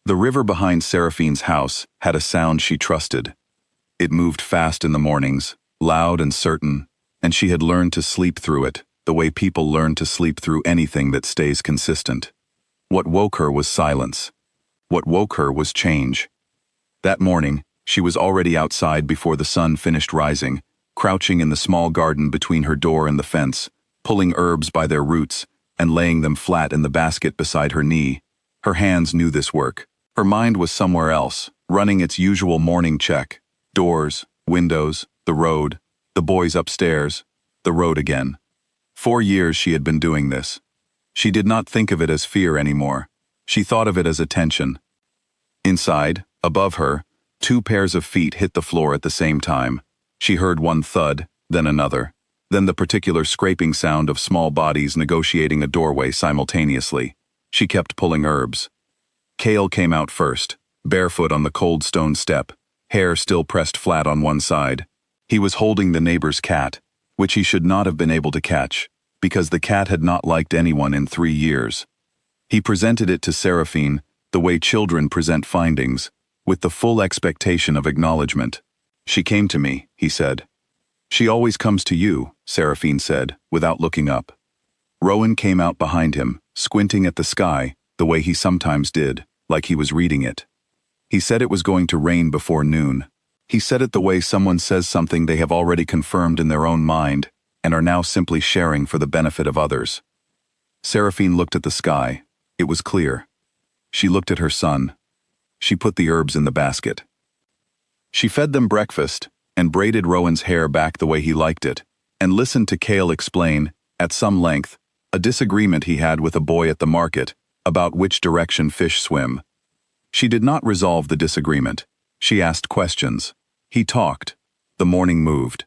The river behind Seraphine's house had a sound she trusted. It moved fast in the mornings, loud and certain, and she had learned to sleep through it, the way people learn to sleep through anything that stays consistent. What woke her was silence. What woke her was change. That morning, she was already outside before the sun finished rising, crouching in the small garden between her door and the fence, pulling herbs by their roots and laying them flat in the basket beside her knee. Her hands knew this work. Her mind was somewhere else, running its usual morning check. Doors, windows, the road, the boys upstairs, the road again. 4 years she had been doing this. She did not think of it as fear anymore. She thought of it as attention. Inside, above her, 2 pairs of feet hit the floor at the same time. She heard one thud, then another, then the particular scraping sound of small bodies negotiating a doorway simultaneously. She kept pulling herbs. Cale came out first, barefoot on the cold stone step, hair still pressed flat on one side. He was holding the neighbor's cat, which he should not have been able to catch, because the cat had not liked anyone in 3 years. He presented it to Seraphine the way children present findings, with the full expectation of acknowledgement. "She came to me," he said. "She always comes to you," Seraphine said, without looking up. Rowan came out behind him, squinting at the sky, the way he sometimes did, like he was reading it. He said it was going to rain before noon. He said it the way someone says something they have already confirmed in their own mind and are now simply sharing for the benefit of others. Seraphine looked at the sky. It was clear. She looked at her son. She put the herbs in the basket. She fed them breakfast and braided Rowan's hair back the way he liked it, and listened to Cale explain, at some length, a disagreement he had with a boy at the market about which direction fish swim. She did not resolve the disagreement. She asked questions. He talked. The morning moved.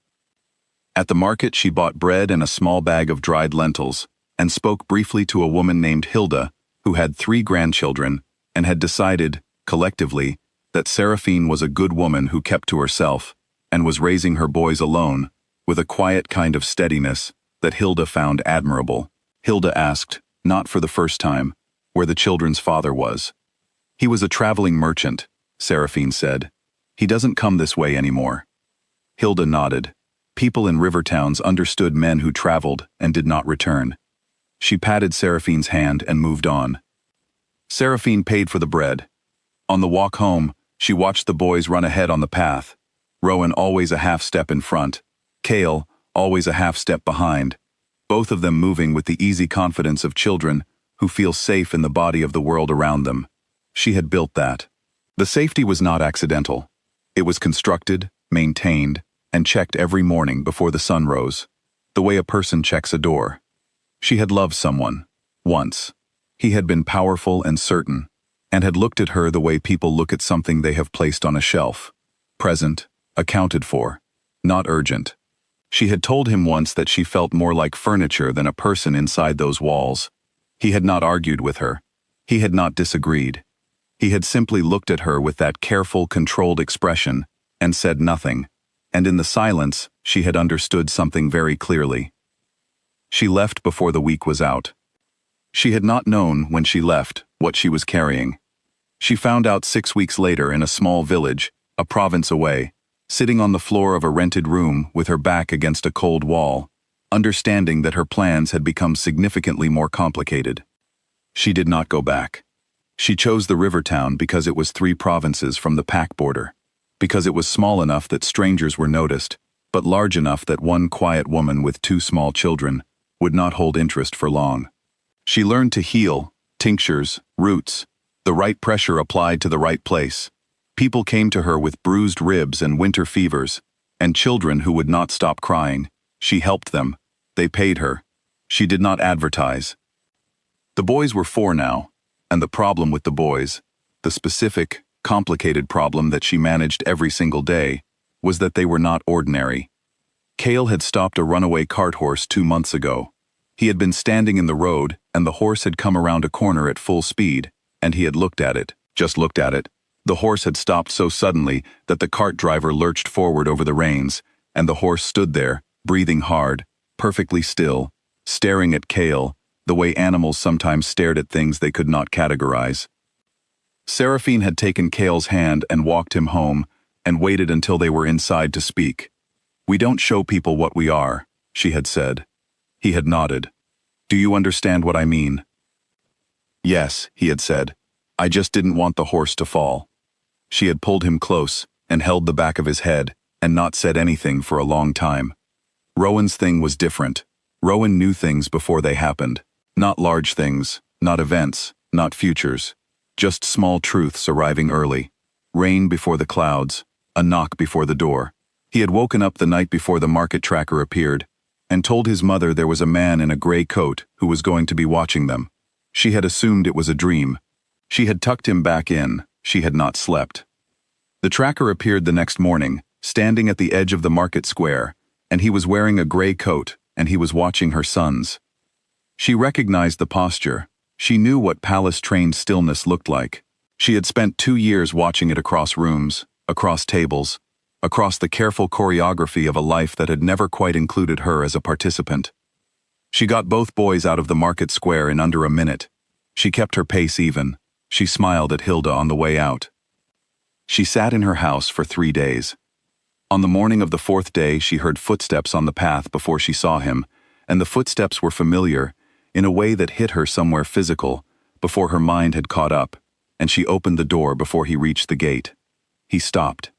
At the market she bought bread and a small bag of dried lentils, and spoke briefly to a woman named Hilda, who had 3 grandchildren, and had decided, collectively, that Seraphine was a good woman who kept to herself, and was raising her boys alone, with a quiet kind of steadiness that Hilda found admirable. Hilda asked, not for the first time, where the children's father was. "He was a traveling merchant," Seraphine said. "He doesn't come this way anymore." Hilda nodded. People in river towns understood men who traveled and did not return. She patted Seraphine's hand and moved on. Seraphine paid for the bread. On the walk home, she watched the boys run ahead on the path. Rowan always a half step in front. Cale always a half step behind. Both of them moving with the easy confidence of children who feel safe in the body of the world around them. She had built that. The safety was not accidental. It was constructed, maintained, and checked every morning before the sun rose, the way a person checks a door. She had loved someone, once. He had been powerful and certain, and had looked at her the way people look at something they have placed on a shelf. Present, accounted for, not urgent. She had told him once that she felt more like furniture than a person inside those walls. He had not argued with her. He had not disagreed. He had simply looked at her with that careful, controlled expression and said nothing, and in the silence, she had understood something very clearly. She left before the week was out. She had not known, when she left, what she was carrying. She found out 6 weeks later in a small village, a province away, sitting on the floor of a rented room with her back against a cold wall, understanding that her plans had become significantly more complicated. She did not go back. She chose the river town because it was 3 provinces from the pack border, because it was small enough that strangers were noticed, but large enough that one quiet woman with 2 small children would not hold interest for long. She learned to heal, tinctures, roots, the right pressure applied to the right place. People came to her with bruised ribs and winter fevers, and children who would not stop crying. She helped them. They paid her. She did not advertise. The boys were 4 now, and the problem with the boys, the specific, complicated problem that she managed every single day, was that they were not ordinary. Cale had stopped a runaway cart horse 2 months ago. He had been standing in the road, and the horse had come around a corner at full speed, and he had looked at it, just looked at it. The horse had stopped so suddenly that the cart driver lurched forward over the reins, and the horse stood there, breathing hard, perfectly still, staring at Cale, the way animals sometimes stared at things they could not categorize. Seraphine had taken Kale's hand and walked him home, and waited until they were inside to speak. "We don't show people what we are," she had said. He had nodded. "Do you understand what I mean?" "Yes," he had said. "I just didn't want the horse to fall." She had pulled him close, and held the back of his head, and not said anything for a long time. Rowan's thing was different. Rowan knew things before they happened. Not large things, not events, not futures. Just small truths arriving early. Rain before the clouds, a knock before the door. He had woken up the night before the market tracker appeared, and told his mother there was a man in a gray coat who was going to be watching them. She had assumed it was a dream. She had tucked him back in. She had not slept. The tracker appeared the next morning, standing at the edge of the market square, and he was wearing a gray coat, and he was watching her sons. She recognized the posture. She knew what palace-trained stillness looked like. She had spent 2 years watching it across rooms, across tables, across the careful choreography of a life that had never quite included her as a participant. She got both boys out of the market square in under a minute. She kept her pace even. She smiled at Hilda on the way out. She sat in her house for 3 days. On the morning of the 4th day, she heard footsteps on the path before she saw him, and the footsteps were familiar, in a way that hit her somewhere physical, before her mind had caught up, and she opened the door before he reached the gate. He stopped.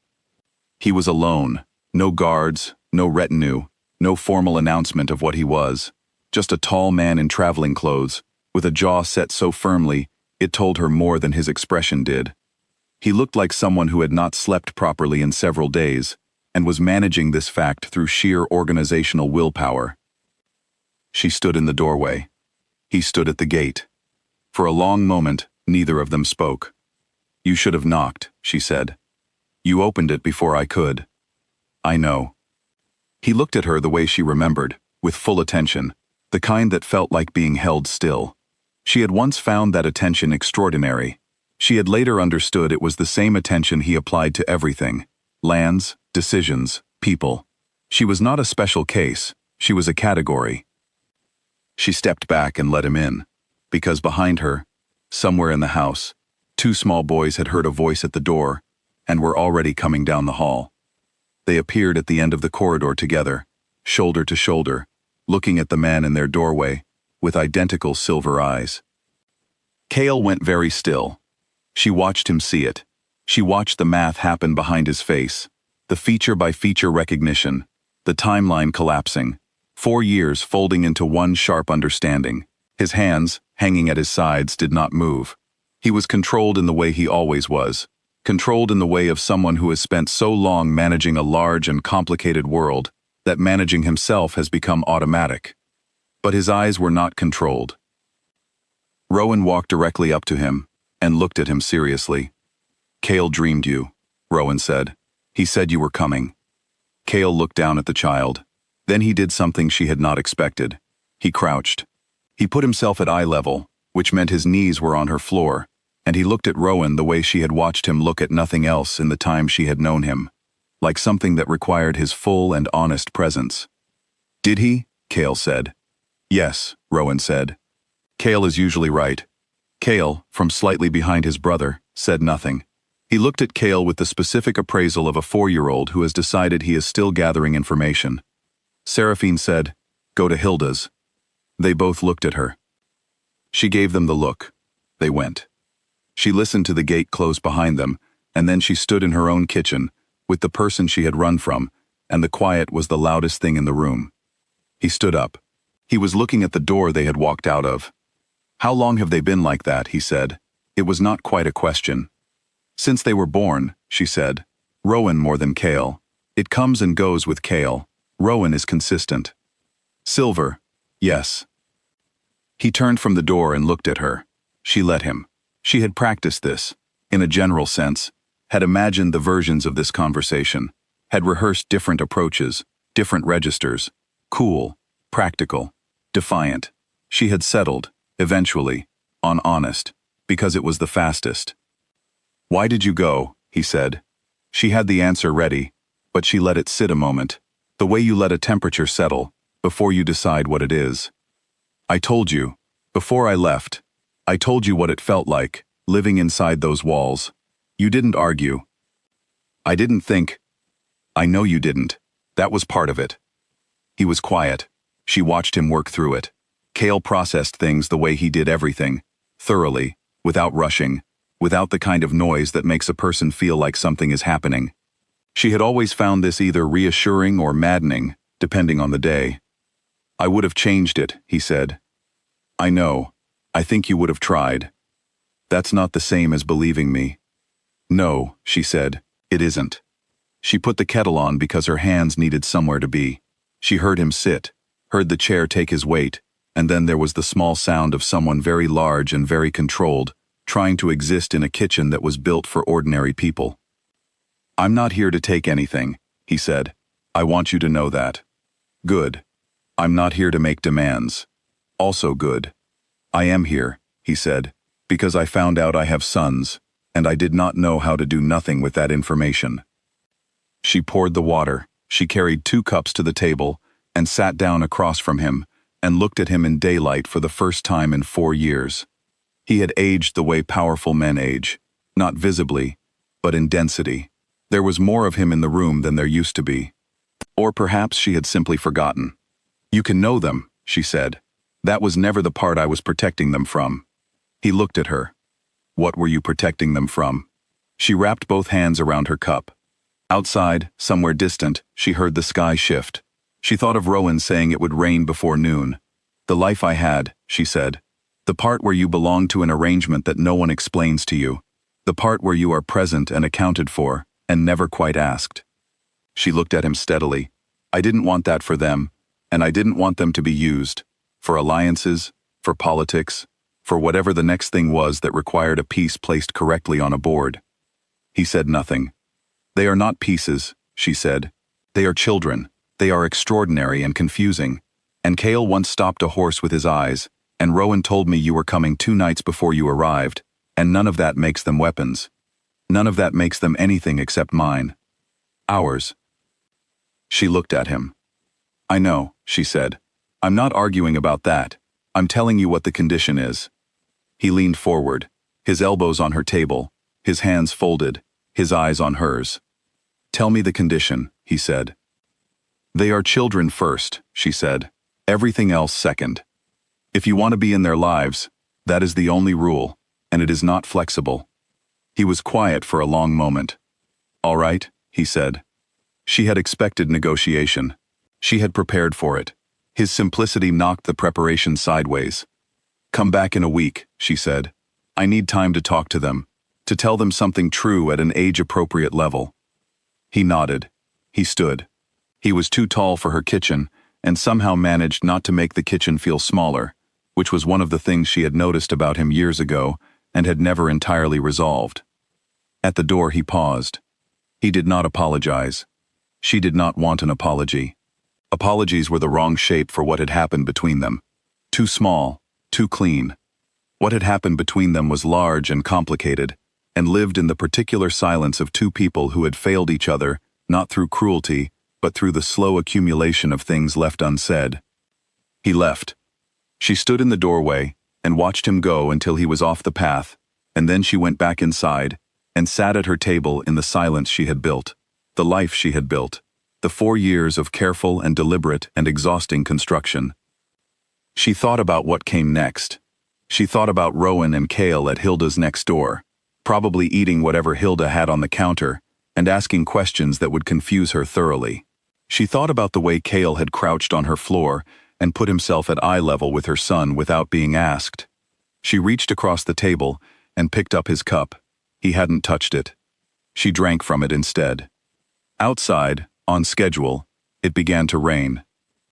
He was alone. No guards, no retinue, no formal announcement of what he was. Just a tall man in traveling clothes, with a jaw set so firmly, it told her more than his expression did. He looked like someone who had not slept properly in several days, and was managing this fact through sheer organizational willpower. She stood in the doorway. He stood at the gate. For a long moment, neither of them spoke. "You should have knocked," she said. "You opened it before I could." "I know." He looked at her the way she remembered, with full attention, the kind that felt like being held still. She had once found that attention extraordinary. She had later understood it was the same attention he applied to everything: lands, decisions, people. She was not a special case, she was a category. She stepped back and let him in, because behind her, somewhere in the house, 2 small boys had heard a voice at the door, and were already coming down the hall. They appeared at the end of the corridor together, shoulder to shoulder, looking at the man in their doorway, with identical silver eyes. Kale went very still. She watched him see it. She watched the math happen behind his face, the feature-by-feature recognition, the timeline collapsing, 4 years folding into one sharp understanding. His hands, hanging at his sides, did not move. He was controlled in the way he always was, controlled in the way of someone who has spent so long managing a large and complicated world that managing himself has become automatic. But his eyes were not controlled. Rowan walked directly up to him and looked at him seriously. "Kale dreamed you," Rowan said. "He said you were coming." Kale looked down at the child. Then he did something she had not expected. He crouched. He put himself at eye level, which meant his knees were on her floor, and he looked at Rowan the way she had watched him look at nothing else in the time she had known him, like something that required his full and honest presence. "Did he?" Kale said. "Yes," Rowan said. Kale is usually right. Kale, from slightly behind his brother, said nothing. He looked at Kale with the specific appraisal of a 4-year-old who has decided he is still gathering information. Seraphine said, "Go to Hilda's." They both looked at her. She gave them the look. They went. She listened to the gate close behind them, and then she stood in her own kitchen, with the person she had run from, and the quiet was the loudest thing in the room. He stood up. He was looking at the door they had walked out of. "How long have they been like that?" he said. It was not quite a question. "Since they were born," she said. "Rowan more than Kale. It comes and goes with Kale. Rowan is consistent." "Silver, yes." He turned from the door and looked at her. She let him. She had practiced this, in a general sense, had imagined the versions of this conversation, had rehearsed different approaches, different registers, cool, practical, defiant. She had settled, eventually, on honest, because it was the fastest. "Why did you go?" he said. She had the answer ready, but she let it sit a moment, the way you let a temperature settle, before you decide what it is. "I told you, before I left, I told you what it felt like, living inside those walls. You didn't argue. I didn't think. I know you didn't. That was part of it. He was quiet. She watched him work through it. Cale processed things the way he did everything, thoroughly, without rushing, without the kind of noise that makes a person feel like something is happening. She had always found this either reassuring or maddening, depending on the day. I would have changed it, he said. I know. I think you would have tried. That's not the same as believing me. No, she said, it isn't. She put the kettle on because her hands needed somewhere to be. She heard him sit, heard the chair take his weight, and then there was the small sound of someone very large and very controlled, trying to exist in a kitchen that was built for ordinary people. I'm not here to take anything, he said. I want you to know that. Good. I'm not here to make demands. Also good. I am here, he said, because I found out I have sons, and I did not know how to do nothing with that information. She poured the water, she carried 2 cups to the table, and sat down across from him, and looked at him in daylight for the first time in 4 years. He had aged the way powerful men age, not visibly, but in density. There was more of him in the room than there used to be. Or perhaps she had simply forgotten. You can know them, she said. That was never the part I was protecting them from. He looked at her. What were you protecting them from? She wrapped both hands around her cup. Outside, somewhere distant, she heard the sky shift. She thought of Rowan saying it would rain before noon. The life I had, she said. The part where you belong to an arrangement that no one explains to you. The part where you are present and accounted for, and never quite asked. She looked at him steadily. I didn't want that for them, and I didn't want them to be used. For alliances, for politics, for whatever the next thing was that required a piece placed correctly on a board. He said nothing. They are not pieces, she said. They are children. They are extraordinary and confusing. And Cale once stopped a horse with his eyes, and Rowan told me you were coming 2 nights before you arrived, and none of that makes them weapons. None of that makes them anything except mine. Ours. She looked at him. I know, she said. I'm not arguing about that. I'm telling you what the condition is. He leaned forward, his elbows on her table, his hands folded, his eyes on hers. Tell me the condition, he said. They are children first, she said. Everything else second. If you want to be in their lives, that is the only rule, and it is not flexible. He was quiet for a long moment. All right, he said. She had expected negotiation. She had prepared for it. His simplicity knocked the preparation sideways. Come back in a week, she said. I need time to talk to them, to tell them something true at an age-appropriate level. He nodded. He stood. He was too tall for her kitchen, and somehow managed not to make the kitchen feel smaller, which was one of the things she had noticed about him years ago and had never entirely resolved. At the door he paused. He did not apologize. She did not want an apology. Apologies were the wrong shape for what had happened between them. Too small, too clean. What had happened between them was large and complicated, and lived in the particular silence of 2 people who had failed each other, not through cruelty, but through the slow accumulation of things left unsaid. He left. She stood in the doorway and watched him go until he was off the path, and then she went back inside and sat at her table in the silence she had built, the life she had built, the 4 years of careful and deliberate and exhausting construction. She thought about what came next. She thought about Rowan and Cale at Hilda's next door, probably eating whatever Hilda had on the counter, and asking questions that would confuse her thoroughly. She thought about the way Cale had crouched on her floor and put himself at eye level with her son without being asked. She reached across the table and picked up his cup. He hadn't touched it. She drank from it instead. Outside, on schedule, it began to rain.